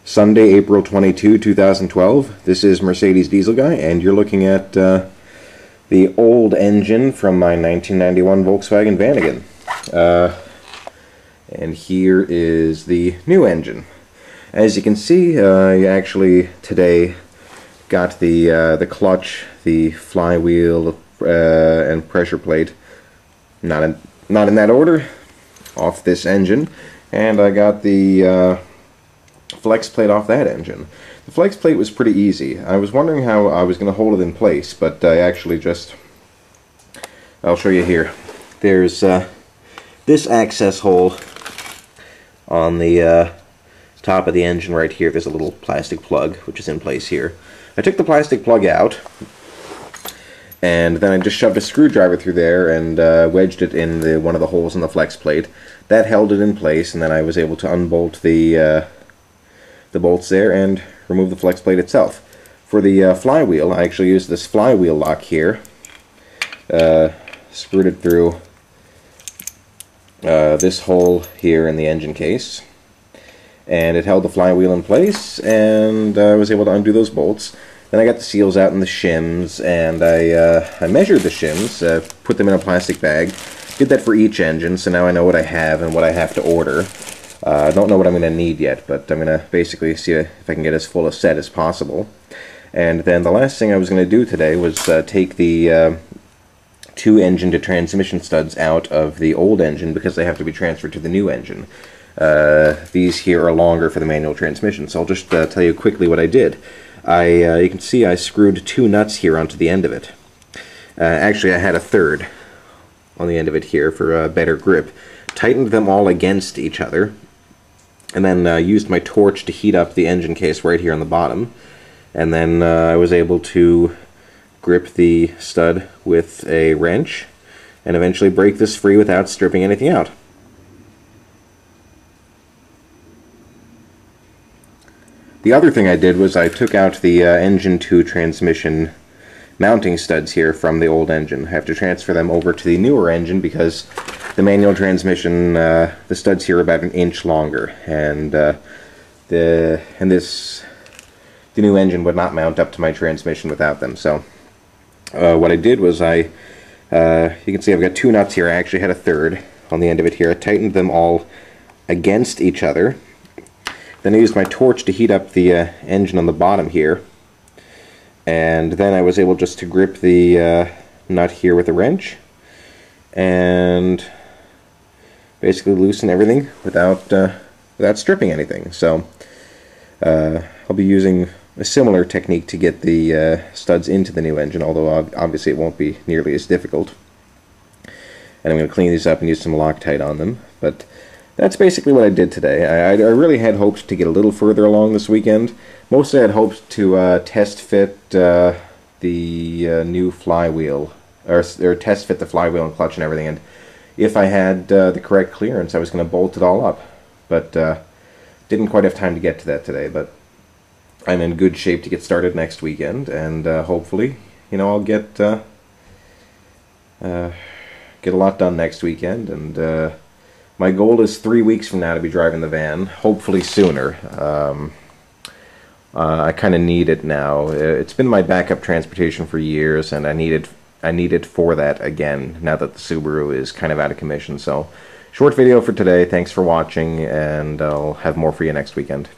Sunday, April 22, 2012. This is Mercedes Diesel Guy, and you're looking at the old engine from my 1991 Volkswagen Vanagon. And here is the new engine. As you can see, I actually today got the clutch, the flywheel, and pressure plate, not in that order, off this engine, and I got the flex plate off that engine. The flex plate was pretty easy. I was wondering how I was going to hold it in place, but I actually I'll show you here. There's this access hole on the top of the engine right here. There's a little plastic plug which is in place here. I took the plastic plug out, and then I just shoved a screwdriver through there and wedged it in one of the holes in the flex plate. That held it in place, and then I was able to unbolt the bolts there and remove the flex plate itself. For the flywheel, I actually used this flywheel lock here. Screwed it through this hole here in the engine case, and it held the flywheel in place, and I was able to undo those bolts. Then I got the seals out and the shims, and I measured the shims, put them in a plastic bag. Did that for each engine, so now I know what I have and what I have to order. I don't know what I'm going to need yet, but I'm going to basically see if I can get as full a set as possible. And then the last thing I was going to do today was take the two engine to transmission studs out of the old engine because they have to be transferred to the new engine. These here are longer for the manual transmission, so I'll just tell you quickly what I did. You can see I screwed two nuts here onto the end of it. Actually, I had a third on the end of it here for better grip. Tightened them all against each other, and then used my torch to heat up the engine case right here on the bottom, and then I was able to grip the stud with a wrench and eventually break this free without stripping anything out. The other thing I did was I took out the engine to transmission mounting studs here from the old engine. I have to transfer them over to the newer engine because the manual transmission, the studs here are about 1 inch longer, and the new engine would not mount up to my transmission without them. So what I did was you can see I've got two nuts here. I actually had a third on the end of it here. I tightened them all against each other. Then I used my torch to heat up the engine on the bottom here, and then I was able just to grip the nut here with a wrench and basically loosen everything without stripping anything. So I'll be using a similar technique to get the studs into the new engine, although obviously it won't be nearly as difficult. And I'm going to clean these up and use some Loctite on them. But that's basically what I did today. I really had hoped to get a little further along this weekend. Mostly I had hoped to test fit the new flywheel, or test fit the flywheel and clutch and everything, and if I had the correct clearance I was going to bolt it all up. But didn't quite have time to get to that today, but I'm in good shape to get started next weekend, and hopefully, you know, I'll get a lot done next weekend, and my goal is 3 weeks from now to be driving the van, hopefully sooner. I kind of need it now. It's been my backup transportation for years, and I need it for that again now that the Subaru is kind of out of commission. So, short video for today. Thanks for watching, and I'll have more for you next weekend.